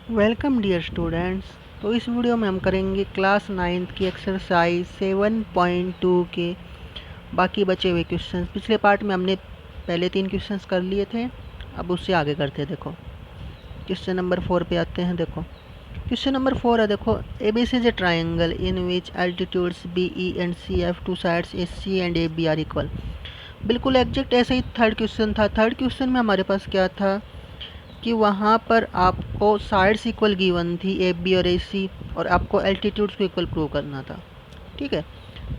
Welcome dear students. तो इस video में हम करेंगे क्लास 9th की एक्सरसाइज 7.2 के बाकी बचे हुए क्वेश्चंस। पिछले पार्ट में हमने पहले 3 क्वेश्चंस कर लिए थे, अब उससे आगे करते हैं। देखो क्वेश्चन नंबर 4 पे आते हैं। देखो क्वेश्चन नंबर 4 है। देखो ABC is a triangle in which altitudes BE and CF to sides AC and AB are equal. बिल्कुल एग्जैक्ट ऐसे ही थर्ड क्वेश्चन था। थर्ड क्वेश्चन में हमारे पास क्या था कि वहाँ पर आपको साइड्स इक्वल गिवन थी AB और AC, और आपको एल्टीट्यूड्स को इक्वल प्रूव करना था। ठीक है,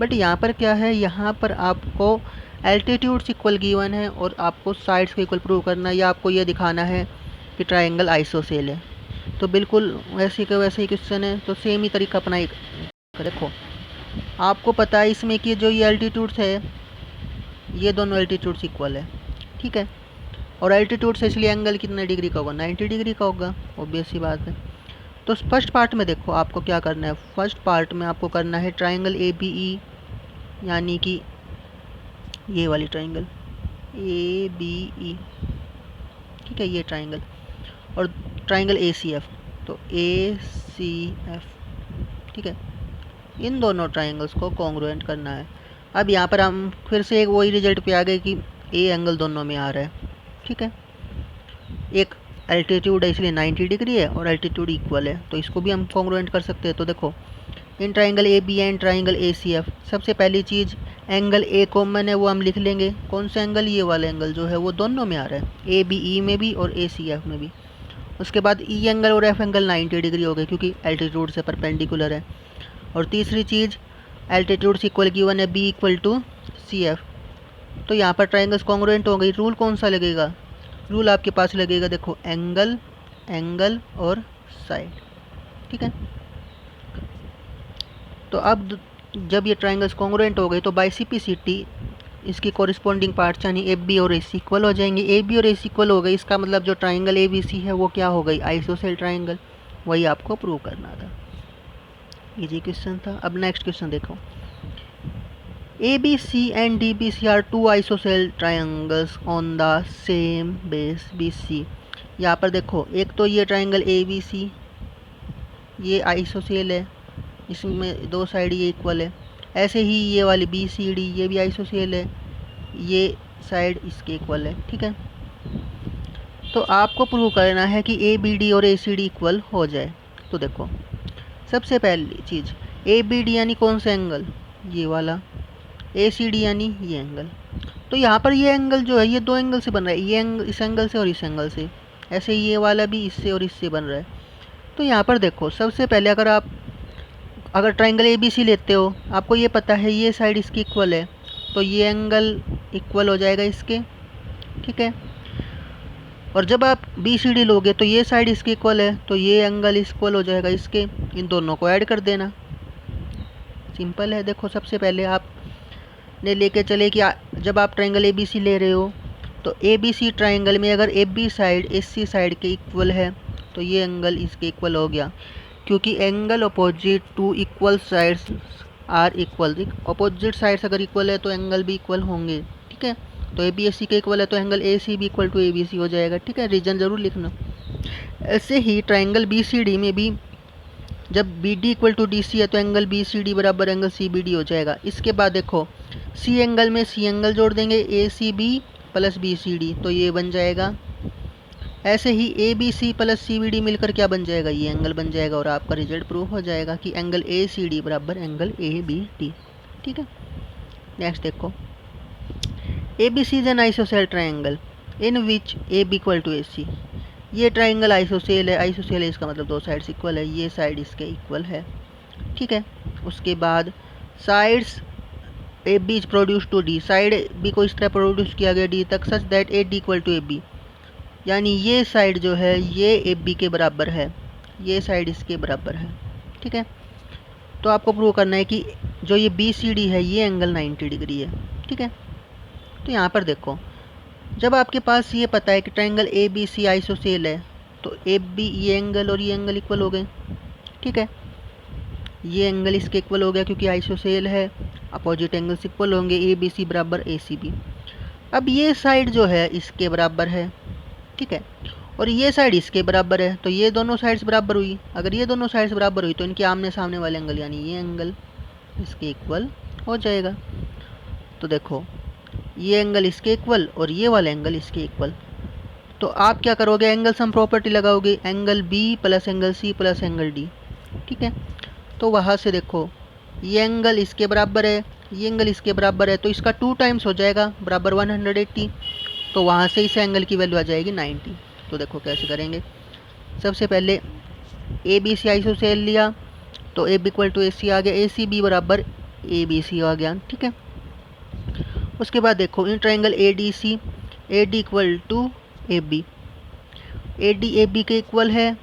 बट यहाँ पर क्या है, यहाँ पर आपको एल्टीट्यूड्स इक्वल गिवन है और आपको साइड्स को इक्वल प्रूव करना है, या आपको ये दिखाना है कि ट्राइंगल आइसोसेल है। तो बिल्कुल वैसे का वैसे ही क्वेश्चन है, तो सेम ही तरीका अपनाई। देखो आपको पता है इसमें कि जो ये एल्टीट्यूड्स है, ये दोनों एल्टीट्यूड्स इक्वल है। ठीक है, और एल्टीट्यूड से इसलिए एंगल कितने डिग्री का होगा, 90 डिग्री का होगा, ऑब्वियस सी बात है। तो फर्स्ट पार्ट में देखो आपको क्या करना है। फर्स्ट पार्ट में आपको करना है ट्राइंगल ABE, यानी कि ये वाली ट्राइंगल ABE। ठीक है, ये ट्राइंगल, और ट्राइंगल ACF, तो ACF। ठीक है, इन दोनों ट्राइंगल्स को कॉन्ग्रुएंट करना है। अब यहाँ पर हम फिर से एक वही रिजल्ट पे आ गए कि ए एंगल दोनों में आ रहा है। ठीक है, एक एल्टीट्यूड है इसलिए 90 डिग्री है और एल्टीट्यूड इक्वल है, तो इसको भी हम कॉन्ग्रुएंट कर सकते हैं। तो देखो in triangle AB and triangle ACF, सबसे पहली चीज़ एंगल A कॉमन है, वो हम लिख लेंगे। कौन सा एंगल, ये वाला एंगल जो है वो दोनों में आ रहा है, ABE में भी और ACF में भी। उसके बाद E एंगल और F एंगल 90 डिग्री हो गए क्योंकि एल्टीट्यूड से परपेंडिकुलर है। और तीसरी चीज़ एल्टीट्यूड से इक्वल गिवन है B इक्वल टू CF। तो यहाँ पर ट्राइंगल्स कॉन्ग्रुएंट हो गई। रूल कौन सा लगेगा, रूल आपके पास लगेगा, देखो एंगल, एंगल और साइड। ठीक है, तो अब जब ये ट्राइंगल्स कॉन्ग्रुएंट हो गए तो बाय सिम्प्लिसिटी इसकी कॉरिस्पॉन्डिंग पार्ट्स यानी AB और AC इक्वल हो जाएंगे। AB और AC इक्वल हो गई, इसका मतलब जो ट्राइंगल ABC है वो क्या हो गई, आइसोसेल ट्राइंगल। वही आपको प्रूव करना था। इजी क्वेश्चन था। अब नेक्स्ट क्वेश्चन देखो, ABC and DBC are two isosceles triangles on the same base BC। यहाँ पर देखो एक तो ये ट्राइंगल ABC, ये आइसोसेल है, इसमें दो साइड ये इक्वल है। ऐसे ही ये वाली BCD, ये भी आइसोसेल है, ये साइड इसके इक्वल है। ठीक है, तो आपको प्रूव करना है कि ABD और ACD इक्वल हो जाए। तो देखो सबसे पहली चीज़ ABD यानी कौन सा एंगल, ये वाला, ACD यानी ये एंगल। तो यहाँ पर ये एंगल जो है ये दो एंगल से बन रहा है, ये एंगल इस एंगल से और इस एंगल से, ऐसे ही ये वाला भी इससे और इससे बन रहा है। तो यहाँ पर देखो सबसे पहले अगर ट्राइंगल ABC लेते हो, आपको ये पता है ये साइड इसकी इक्वल है, तो ये एंगल इक्वल हो जाएगा इसके। ठीक है, और जब आप BCD लोगे तो ये साइड इसकी इक्वल है, तो ये एंगल इक्वल हो जाएगा इसके। इन दोनों को ऐड कर देना, सिंपल है। देखो सबसे पहले आप ने लेके चले कि जब आप ट्राइंगल ABC ले रहे हो तो ABC ट्राइंगल में अगर AB साइड AC साइड के इक्वल है तो ये एंगल इसके इक्वल हो गया, क्योंकि angle opposite to equal sides are equal. Opposite sides अगर इक्वल है तो एंगल भी इक्वल होंगे। ठीक है, तो AB AC के इक्वल है तो एंगल AC भी इक्वल टू ABC हो जाएगा। ठीक है, रीजन ज़रूर लिखना। ऐसे ही ट्राइंगल BCD में भी जब BD इक्वल टू DC है तो एंगल BCD बराबर एंगल CBD हो जाएगा। इसके बाद देखो C एंगल में C एंगल जोड़ देंगे, ACB प्लस BCD, तो ये बन जाएगा। ऐसे ही ABC प्लस CBD मिलकर क्या बन जाएगा, ये एंगल बन जाएगा, और आपका रिजल्ट प्रूव हो जाएगा कि एंगल ACD बराबर एंगल ABD। ठीक है, नेक्स्ट देखो ABC is an isosceles triangle in which AB equal to AC। ये ट्राइंगल आइसोसेल है, आइसोसेल है इसका मतलब दो साइड्स इक्वल है, ये साइड इसके इक्वल है। ठीक है, उसके बाद sides AB is produce to D, side B को इस तरह प्रोड्यूस किया गया D तक, such that AD equal to AB, यानी ये साइड जो है ये AB के बराबर है, ये साइड इसके बराबर है। ठीक है, तो आपको प्रूव करना है कि जो ये BCD है ये एंगल 90 डिग्री है। ठीक है, तो यहाँ पर देखो जब आपके पास ये पता है कि ट्राइंगल ABC आइसोसेल है तो AB ये एंगल और ये एंगल इक्वल हो गए। ठीक है, ये एंगल इसके इक्वल हो गया क्योंकि आइसोसेल है, अपोजिट एंगल्स इक्वल होंगे, ABC बराबर ACB। अब ये साइड जो है इसके बराबर है। ठीक है, और ये साइड इसके बराबर है, तो ये दोनों साइड्स बराबर हुई। अगर ये दोनों साइड्स बराबर हुई तो इनके आमने सामने वाले एंगल यानी ये एंगल इसके इक्वल हो जाएगा। तो देखो ये एंगल इसके इक्वल और ये वाला एंगल इसके इक्वल। तो आप क्या करोगे, एंगल सम प्रॉपर्टी लगाओगे, angle B plus angle C plus angle D. ठीक है, तो वहाँ से देखो ये एंगल इसके बराबर है, ये एंगल इसके बराबर है, तो इसका 2 टाइम्स हो जाएगा बराबर 180। तो वहाँ से इस एंगल की वैल्यू आ जाएगी 90। तो देखो कैसे करेंगे। सबसे पहले ए बी सी आइसोसेल लिया, तो ए बी इक्वल टू ए सी आ गया, ए सी बी बराबर ए बी सी आ गया। ठीक है, उसके बाद देखो in triangle A D C, A D equal to A B, A D A B के इक्वल है।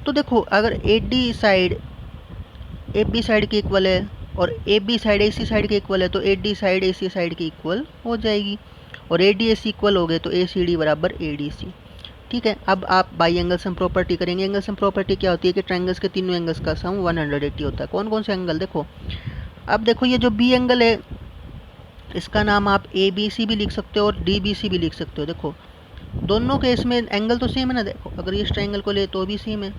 तो देखो अगर A D side A B side के इक्वल है और A B side A C side के इक्वल है, तो A D side A C side के इक्वल हो जाएगी। और ए डी ए सी इक्वल हो गए तो ए सी डी बराबर ए डी सी। ठीक है, अब आप बाई एंगल सम प्रॉपर्टी करेंगे। एंगल सम प्रॉपर्टी क्या होती है कि ट्राइंगल्स के तीनों एंगल्स का सम 180 होता है। कौन कौन से एंगल, देखो अब देखो ये जो बी एंगल है इसका नाम आप ए बी सी भी लिख सकते हो और डी बी सी भी लिख सकते हो। देखो दोनों केस में एंगल तो सेम है ना। देखो अगर ये इस ट्राइंगल को ले तो भी सेम है,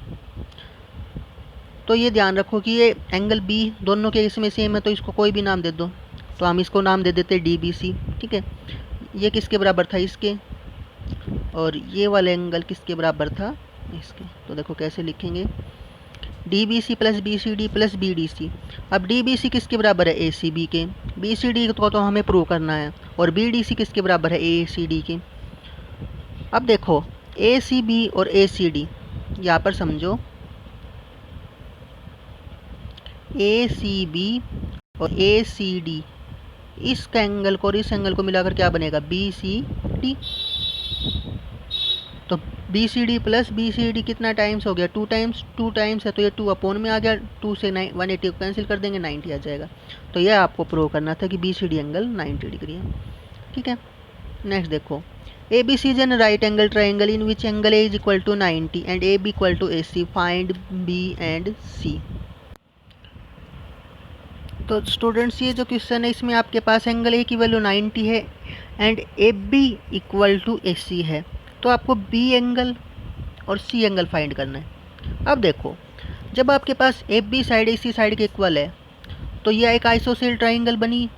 तो ये ध्यान रखो कि ये एंगल बी दोनों केस में सेम है, तो इसको कोई भी नाम दे दो। तो हम इसको नाम दे देते डी बी सी। ठीक है, ये किसके बराबर था, इसके, और ये वाला एंगल किसके बराबर था, इसके। तो देखो कैसे लिखेंगे, D B C plus B C D plus B D C. अब डी बी सी किसके बराबर है, ए सी बी के। बी सी डी को तो हमें प्रूव करना है, और बी डी सी किसके बराबर है, ए सी डी के। अब देखो ए सी बी और ए सी डी यहाँ पर समझो, ए सी बी और ए सी डी इस एंगल को और इस एंगल को मिलाकर क्या बनेगा, बी सी डी। तो B C D plus B C D कितना टाइम्स हो गया, 2 टाइम्स, 2 टाइम्स है तो ये 2 अपॉन में आ गया, 2 से 180 को कैंसिल कर देंगे, 90 आ जाएगा। तो यह आपको प्रूव करना था कि B C D angle 90 degree है। ठीक है, नेक्स्ट देखो A B C is an right angle triangle in which angle A is equal to 90 and A B equal to A C, find B and C. तो students ये जो question है इसमें आपके पास एंगल ए की value 90 है and A B equal to A C है, तो आपको बी एंगल और सी एंगल फाइंड करना है। अब देखो जब आपके पास A B side A C side के इक्वल है तो यह एक आइसोसेल ट्राइंगल बनी।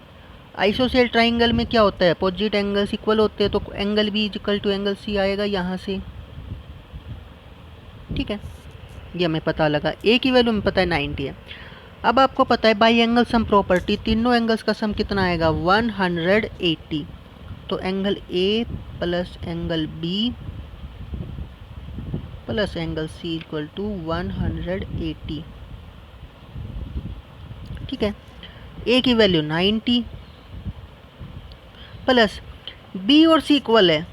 आइसोसेल ट्राइंगल में क्या होता है, अपोजिट एंगल्स इक्वल होते हैं, तो angle B equal to angle C आएगा यहाँ से। ठीक है, ये हमें पता लगा, ए की वैल्यू हमें पता है 90 है। अब आपको पता है बाई एंगल सम प्रॉपर्टी, तीनों एंगल्स का सम कितना आएगा, 180। तो angle A plus angle B plus angle C equal to 180। ठीक है, ए की वैल्यू 90 प्लस बी और सी इक्वल है,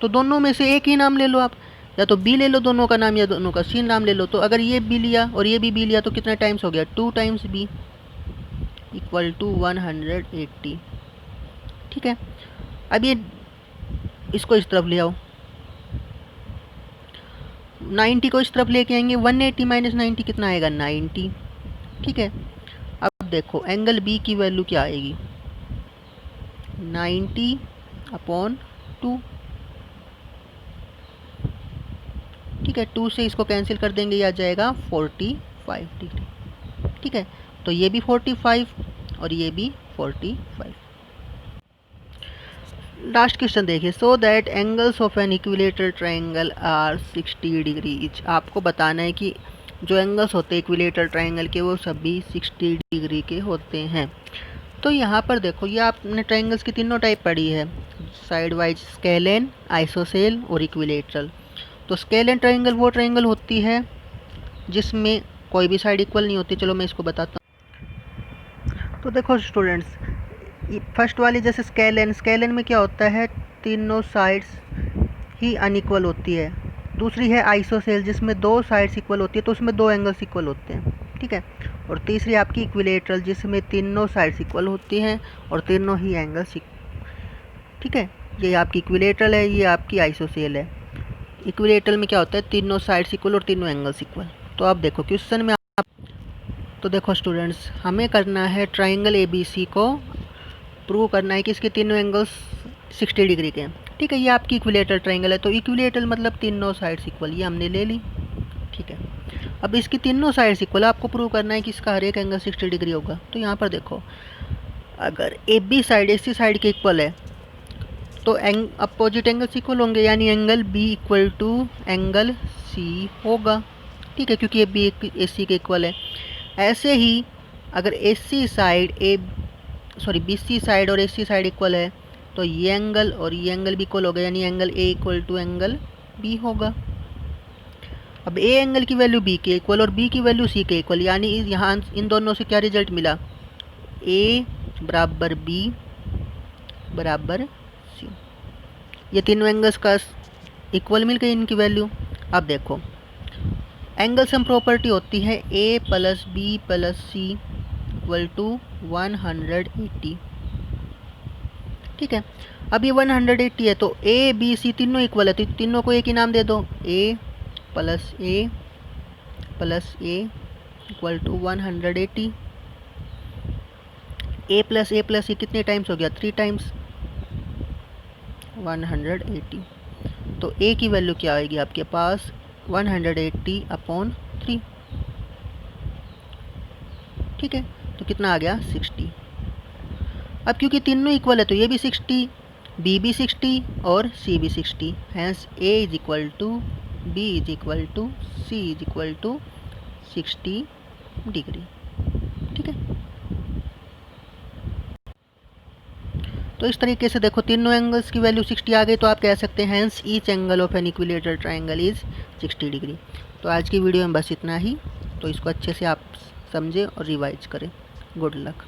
तो दोनों में से एक ही नाम ले लो आप, या तो बी ले लो दोनों का नाम या दोनों का सी नाम ले लो। तो अगर ये बी लिया और ये भी लिया तो कितना टाइम्स हो गया, 2 टाइम्स बी इक्वल टू 180। ठीक है, अब ये इसको इस तरफ ले आओ, 90 को इस तरफ लेके आएंगे, 180 माइनस 90 कितना आएगा, 90। ठीक है, अब देखो एंगल बी की वैल्यू क्या आएगी, 90/2। ठीक है, 2 से इसको कैंसिल कर देंगे, ये आ जाएगा 45 डिग्री। ठीक है, तो ये भी 45 और ये भी 45। लास्ट क्वेश्चन देखिए, so that angles of an equilateral triangle are 60 degree each. आपको बताना है कि जो एंगल्स होते हैं इक्विलेटरल ट्राइंगल के वो सभी 60 डिग्री के होते हैं। तो यहाँ पर देखो ये आपने ट्राइंगल्स की तीनों टाइप पढ़ी है, साइड वाइज, स्केलेन, आइसोसेल और इक्विलेटरल। तो स्केलेन ट्राइंगल वो ट्राइंगल होती है जिसमें कोई भी साइड इक्वल नहीं होती। चलो मैं इसको बताता हूँ। तो देखो स्टूडेंट्स, फर्स्ट वाली जैसे स्केलेन में क्या होता है, तीनों साइड्स ही अनइक्वल होती है। दूसरी है आइसोसेल जिसमें 2 साइड्स इक्वल होती है, तो उसमें 2 एंगल्स इक्वल होते हैं। ठीक है, और तीसरी आपकी इक्विलेटरल जिसमें तीनों साइड्स इक्वल होती हैं और तीनों ही एंगल्स। ठीक है, ये आपकी इक्विलेटरल है, ये आपकी आइसोसेल है। इक्विलेटरल में क्या होता है, तीनों साइड्स इक्वल और तीनों एंगल्स इक्वल। तो आप देखो क्वेश्चन में तो देखो स्टूडेंट्स, हमें करना है ट्राइंगल ABC को प्रूव करना है कि इसके तीनों एंगल्स 60 डिग्री के हैं। ठीक है, ये आपकी इक्विलेटरल ट्रायंगल है। तो इक्विलेटरल मतलब तीनों साइड्स इक्वल, ये हमने ले ली। ठीक है, अब इसकी तीनों साइड्स इक्वल आपको प्रूव करना है कि इसका हर एक एंगल 60 डिग्री होगा। तो यहाँ पर देखो, अगर A B side AC side के इक्वल है तो अपोजिट एंगल्स इक्वल होंगे, यानी angle B equal to angle C होगा। ठीक है, क्योंकि ए बी AC के इक्वल है। ऐसे ही अगर BC साइड और AC साइड इक्वल है तो ये एंगल और ये एंगल भी इक्वल होगा, यानी angle A equal to angle B होगा। अब A एंगल की वैल्यू B के इक्वल और B की वैल्यू C के इक्वल, यानी यहाँ इन दोनों से क्या रिजल्ट मिला, A बराबर B बराबर C। ये तीनों एंगल्स का इक्वल मिल गई इनकी वैल्यू। अब देखो, एंगल सम प्रॉपर्टी होती है A plus B plus C equal to 180। ठीक है, अब ये 180 है तो A B C तीनों इक्वल है, तो तीनों को एक ही नाम दे दो, A plus A equal to 180। A plus A कितने टाइम्स हो गया, 3 टाइम्स 180। तो A की वैल्यू क्या आएगी आपके पास, 180/3। ठीक है, तो कितना आ गया, 60। अब क्योंकि तीनों इक्वल है तो ये भी 60, B भी 60 और C भी 60, hence A is equal to B is equal to C is equal to 60 degree. ठीक है, तो इस तरीके से देखो तीनों एंगल्स की वैल्यू 60 आ गई, तो आप कह सकते हैं hence each angle of an equilateral triangle is 60 degree. तो आज की वीडियो में बस इतना ही, तो इसको अच्छे से आप समझें और रिवाइज करें। Good luck.